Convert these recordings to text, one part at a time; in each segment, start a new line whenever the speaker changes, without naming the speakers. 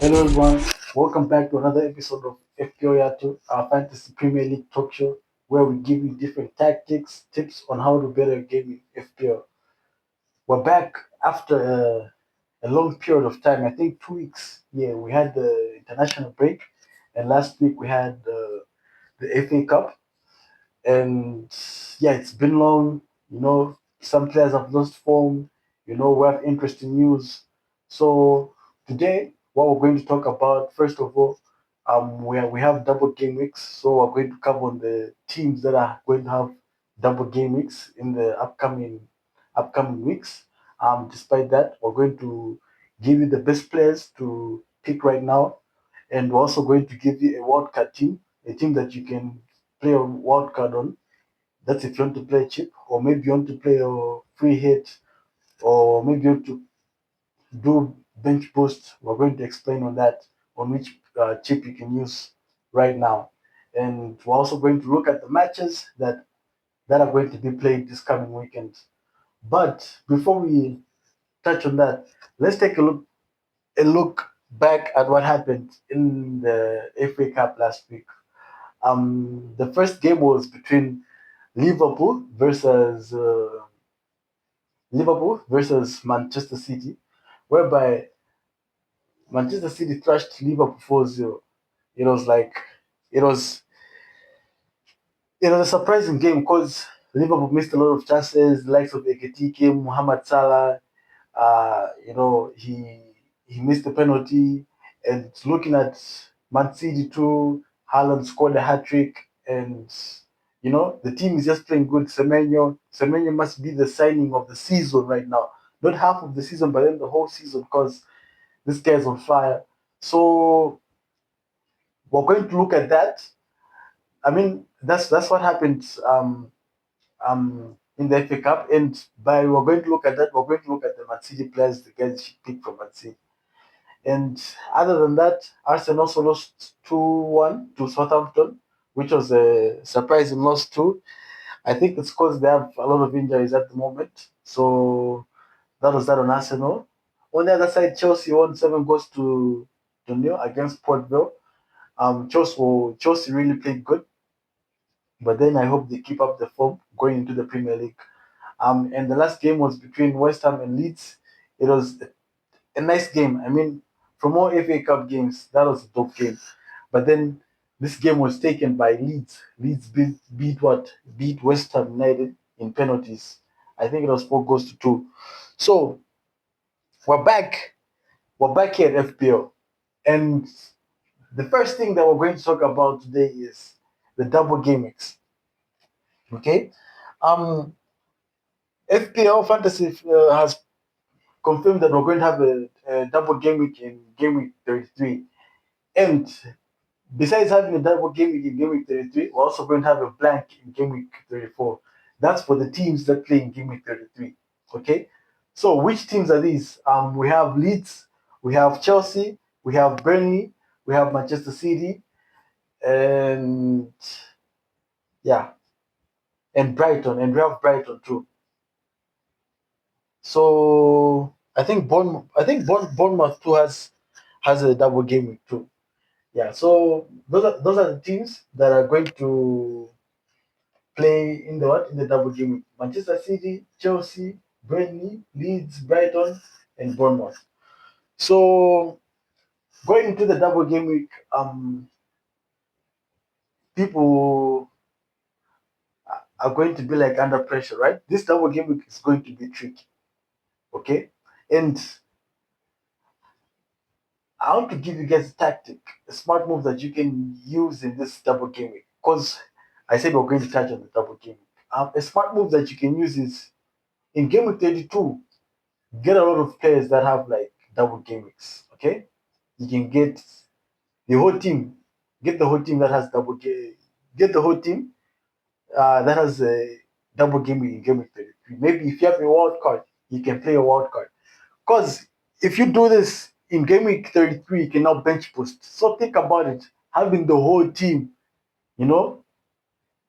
Hello everyone, welcome back to another episode of Fpl Yathu, our fantasy Premier League talk show, where we give you different tactics, tips on how to better game in FPL. We're back after a long period of time. I think 2 weeks. Yeah, we had the international break, and last week we had the FA Cup. And yeah, it's been long. Some players have lost form. We have interesting news. So today, what we're going to talk about, first of all, we have double game weeks. So we're going to cover on the teams that are going to have double game weeks in the upcoming weeks. Despite that, we're going to give you the best players to pick right now, and we're also going to give you a wildcard team, a team that you can play a wildcard on. That's if you want to play cheap, or maybe you want to play a free hit, or maybe you want to do bench boost. We're going to explain on that, on which chip you can use right now. And we're also going to look at the matches that are going to be played this coming weekend. But before we touch on that, let's take a look back at what happened in the FA Cup last week. The first game was between Liverpool versus uh, Liverpool versus Manchester City, whereby Manchester City thrashed Liverpool 4-0. It was like it was it was a surprising game because Liverpool missed a lot of chances, the likes of Ekitike, Mohamed Salah. He missed the penalty, and looking at Man City too, Haaland scored a hat trick, and the team is just playing good. Semenyo must be the signing of the season right now, not half of the season, but then the whole season, because this guy's on fire. So we're going to look at that. I mean, that's what happened in the FA Cup, and by we're going to look at that, we're going to look at the Man City players, the guys she picked from Man City. And other than that, Arsenal also lost 2-1 to Southampton, which was a surprising loss too. I think it's because they have a lot of injuries at the moment. So that was that on Arsenal. On the other side, Chelsea won 7 goals to nil against Port Vale. Chelsea really played good, but then I hope they keep up the form going into the Premier League. And the last game was between West Ham and Leeds. It was a nice game. I mean, from all FA Cup games, that was a top game. But then this game was taken by Leeds. Leeds beat West Ham United in penalties. I think it was 4 goals to 2. So we're back. We're back here at FPL, and the first thing that we're going to talk about today is the double game mix. Okay, um, FPL Fantasy has confirmed that we're going to have a double game week in game week 33. And besides having a double game week in game week 33, we're also going to have a blank in game week 34. That's for the teams that play in game week 33. Okay? So, which teams are these? We have Leeds, we have Chelsea, we have Burnley, we have Manchester City, and yeah, and Brighton, and we have Brighton too. So Bournemouth too has a double game week too. Yeah, so those are the teams that are going to play in the double game week. Manchester City, Chelsea, Burnley, Leeds, Brighton, and Bournemouth. So going into the double game week, people are going to be like under pressure, right? This double game week is going to be tricky, okay? And I want to give you guys a tactic, a smart move that you can use in this double game week. Because I said we're going to touch on the double game week. A smart move that you can use is in game week 32, get a lot of players that have like double game weeks. Okay, you can get the whole team, get the whole team that has double game, get the whole team that has a double game week in game week 33. Maybe if you have a wild card, you can play a wild card. Because if you do this in game week 33, you can now bench boost. So think about it. Having the whole team, you know,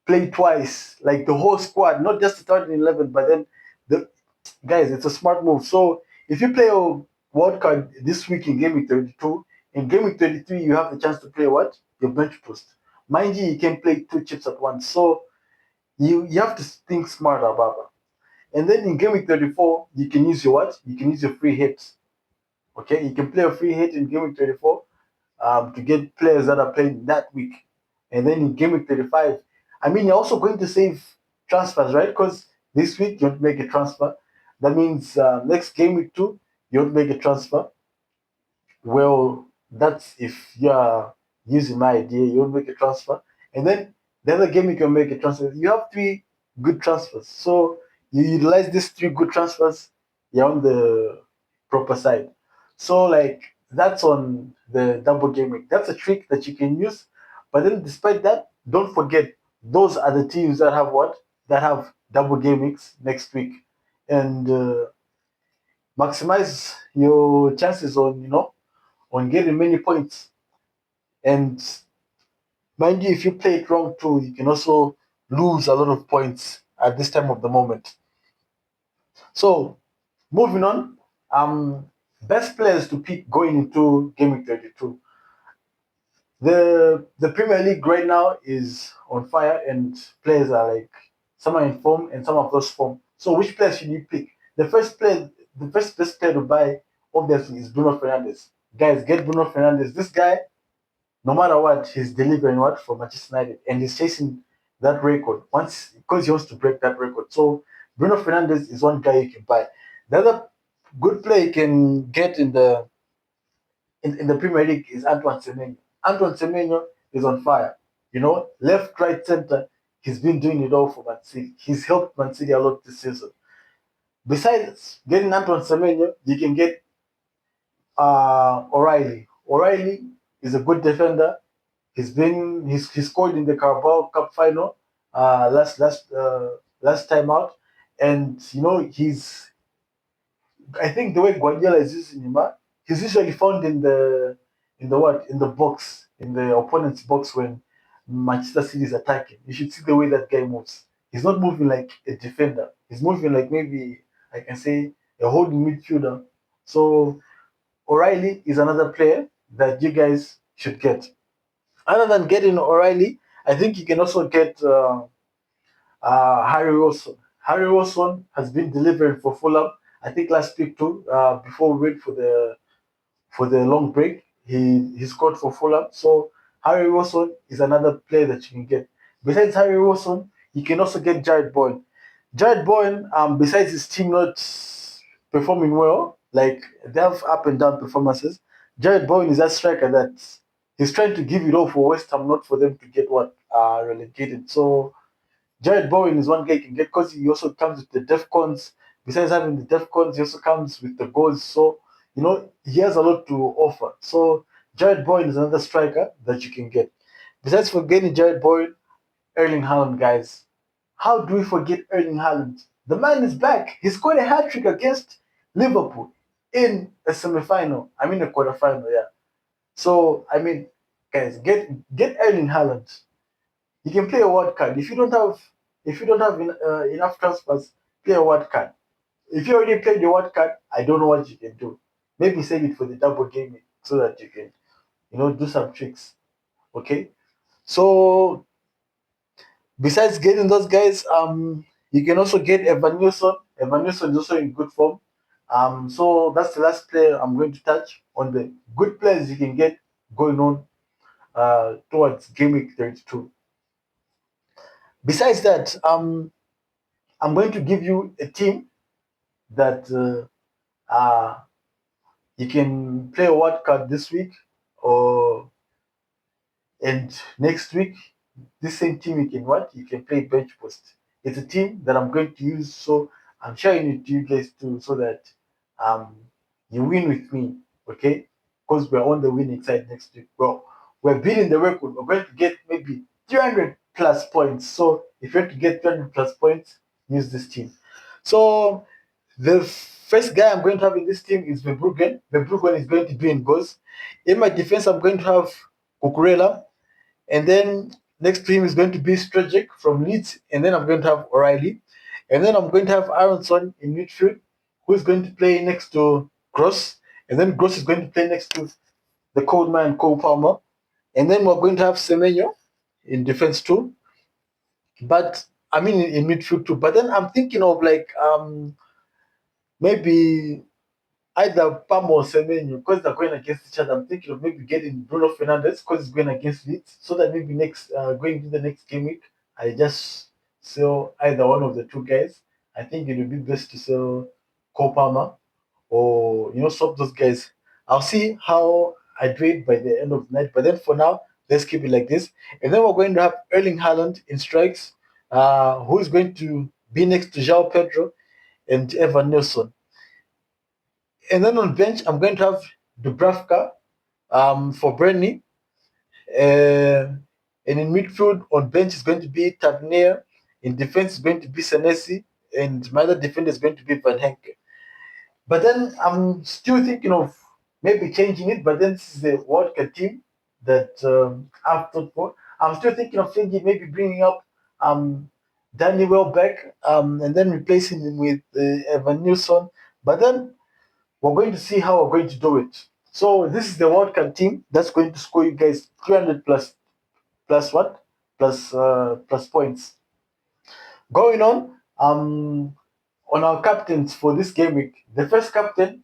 play twice, like the whole squad, not just the starting 11, but then the guys, it's a smart move. So if you play a wild card this week in game week 32, In Game Week 33, you have the chance to play what? Your bench boost. Mind you can play 2 chips at once. So you have to think smart about it. And then in Game Week 34, you can use your what? You can use your free hits. Okay, you can play a free hit in Game Week 34 to get players that are playing that week. And then in Game Week 35, I mean, you're also going to save transfers, right? Because this week you don't make a transfer. That means next Game Week 2, you don't make a transfer. Well, that's if you're using my idea, you don't make a transfer. And then the other game you can make a transfer. You have 3 good transfers. So you utilize these 3 good transfers, you're on the proper side. So like that's on the double game week. That's a trick that you can use. But then despite that, don't forget those are the teams that have what? That have double game weeks next week. And maximize your chances on, on getting many points. And mind you, if you play it wrong too, you can also lose a lot of points at this time of the moment. So moving on, best players to pick going into Game Week 32. The Premier League right now is on fire, and players are like some are in form and some have lost form. So which players should you pick? The first best player to buy obviously is Bruno Fernandes. Guys, get Bruno Fernandes. This guy, no matter what, he's delivering what for Manchester United, and he's chasing that record once because he wants to break that record. So Bruno Fernandes is one guy you can buy. The other good player you can get in the Premier League is Antoine Semenyo. Antoine Semenyo is on fire. Left, right, center. He's been doing it all for Man City. He's helped Man City a lot this season. Besides getting Antoine Semenyo, you can get O'Reilly. O'Reilly is a good defender. He scored in the Carabao Cup final last time out, and I think the way Guardiola is using him, he's usually found in the box, in the opponent's box when Manchester City is attacking. You should see the way that guy moves. He's not moving like a defender. He's moving like maybe I can say a holding midfielder. So O'Reilly is another player that you guys should get. Other than getting O'Reilly, I think you can also get Harry Wilson. Harry Wilson has been delivering for Fulham. I think last week too. Before we wait for the long break, he scored for Fulham. So Harry Wilson is another player that you can get. Besides Harry Wilson, you can also get Jared Bowen. Jared Bowen, besides his team not performing well, like they have up and down performances, Jared Bowen is that striker that he's trying to give it all for West Ham, not for them to get relegated. So Jared Bowen is one guy you can get because he also comes with the DEFCONs. Besides having the DEFCONs, he also comes with the goals. So, he has a lot to offer. So, Jared Bowen is another striker that you can get. Besides for getting Jared Bowen, Erling Haaland, guys. How do we forget Erling Haaland? The man is back. He scored a hat trick against Liverpool in a semi-final. I mean, a quarterfinal, yeah. So, I mean, guys, get Erling Haaland. You can play a wild card. If you don't have enough transfers, play a wild card. If you already played the wild card, I don't know what you can do. Maybe save it for the double game so that you can, do some tricks. Okay. So besides getting those guys, you can also get Evan Nilsson. Evan Nilsson is also in good form. So that's the last player I'm going to touch on the good players you can get going on towards Game Week 32. Besides that, I'm going to give you a team that you can play a wild card this week or and next week. This same team you can play bench post. It's a team that I'm going to use, so I'm sharing it to you guys too, so that um you win with me, okay? Because we're on the winning side next week. Well, we're beating the record. We're going to get maybe 300 plus points. So if you want to get 300 plus points, use this team. So the first guy I'm going to have in this team is Verbruggen. Verbruggen is going to be in goals. In my defense, I'm going to have Cucurella. And then next to him is going to be Strajic from Leeds. And then I'm going to have O'Reilly. And then I'm going to have Aronson in midfield, who is going to play next to Gross. And then Gross is going to play next to the Cold Man, Cole Palmer. And then we're going to have Semenyo in defense too. But I mean in midfield too. But then I'm thinking of like maybe either Palmer or Semenyo, because they're going against each other. I'm thinking of maybe getting Bruno Fernandes because he's going against Leeds, so that maybe next going to the next game week, I just sell either one of the two guys. I think it would be best to sell Cole Palmer or swap those guys. I'll see how I do it by the end of the night. But then for now, let's keep it like this. And then we're going to have Erling Haaland in strikes, who is going to be next to João Pedro and Evan Nilsson. And then on bench, I'm going to have Dubravka for Burnley. And in midfield, on bench is going to be Tavernier. In defense is going to be Senesi. And my other defender is going to be Van Henke. But then I'm still thinking of maybe changing it. But then this is the World Cup team that I've thought for. I'm still thinking of changing, maybe bringing up Danny Welbeck and then replacing him with Evan Nilsson. But then we're going to see how we're going to do it. So this is the World Cup team that's going to score you guys 300 plus what? Plus points. Going on our captains for this game week. The first captain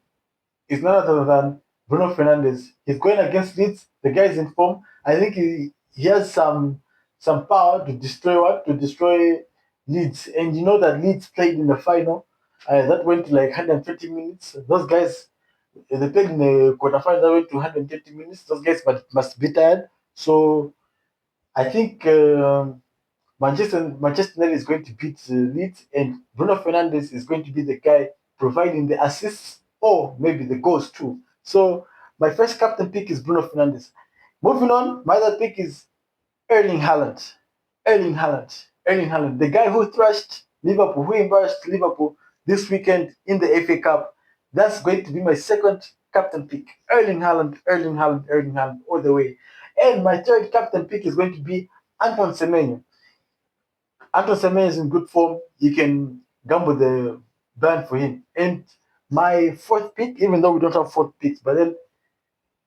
is none other than Bruno Fernandes. He's going against Leeds. The guy is in form. I think he has some power to destroy Leeds. And you know that Leeds played in the final. That went to like 120 minutes. Those guys, they played in the quarterfinal that went to 120 minutes. Those guys must be tired. So I think Manchester United is going to beat Leeds, and Bruno Fernandes is going to be the guy providing the assists or maybe the goals too. So my first captain pick is Bruno Fernandes. Moving on, my other pick is Erling Haaland. Erling Haaland, the guy who thrashed Liverpool, who embarrassed Liverpool this weekend in the FA Cup. That's going to be my second captain pick. Erling Haaland, all the way. And my third captain pick is going to be Anton Semenyo. Anton Semenyo is in good form. You can gamble the band for him. And my fourth pick, even though we don't have fourth picks, but then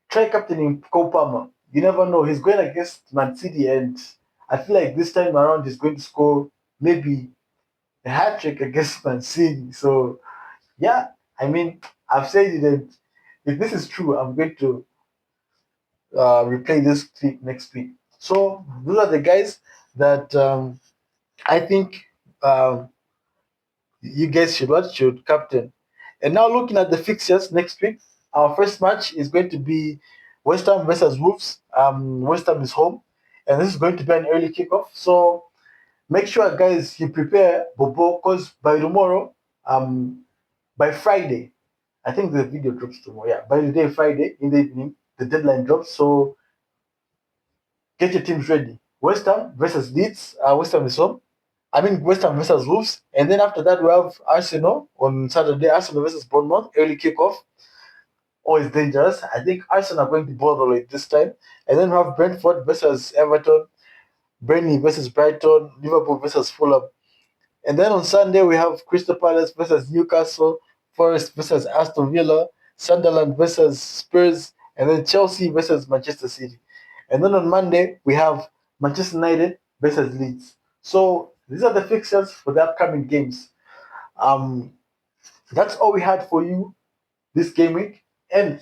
try captaining Cole Palmer. You never know. He's going against Man City, and I feel like this time around he's going to score maybe a hat trick against Man City. So yeah, I mean, I've said it, and if this is true, I'm going to replay this clip next week. So those are the guys that I think you guys should captain. And now looking at the fixtures next week, our first match is going to be West Ham versus Wolves. West Ham is home, and this is going to be an early kickoff. So make sure, guys, you prepare Bobo, because by tomorrow, by Friday, I think the video drops tomorrow. Yeah, by the day Friday in the evening, the deadline drops. So get your teams ready. West Ham versus Leeds. West Ham is home. I mean, West Ham versus Wolves. And then after that, we have Arsenal on Saturday. Arsenal versus Bournemouth, early kickoff. Always dangerous. I think Arsenal are going to bother it this time. And then we have Brentford versus Everton, Burnley versus Brighton, Liverpool versus Fulham. And then on Sunday, we have Crystal Palace versus Newcastle, Forest versus Aston Villa, Sunderland versus Spurs, and then Chelsea versus Manchester City. And then on Monday, we have Manchester United versus Leeds. So these are the fixtures for the upcoming games. That's all we had for you this game week. And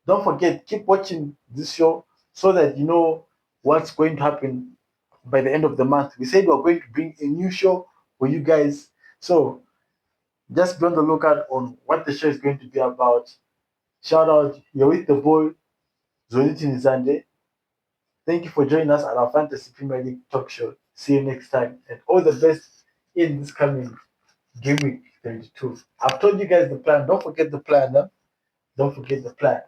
don't forget, keep watching this show so that you know what's going to happen by the end of the month. We said we're going to bring a new show for you guys. So just be on the lookout on what the show is going to be about. Shout out, you're with the boy, Zoliti Nizande. Thank you for joining us at our Fantasy Premier League talk show. See you next time, and all the best in this coming Game Week 32. I've told you guys the plan. Don't forget the plan. Huh? Don't forget the plan.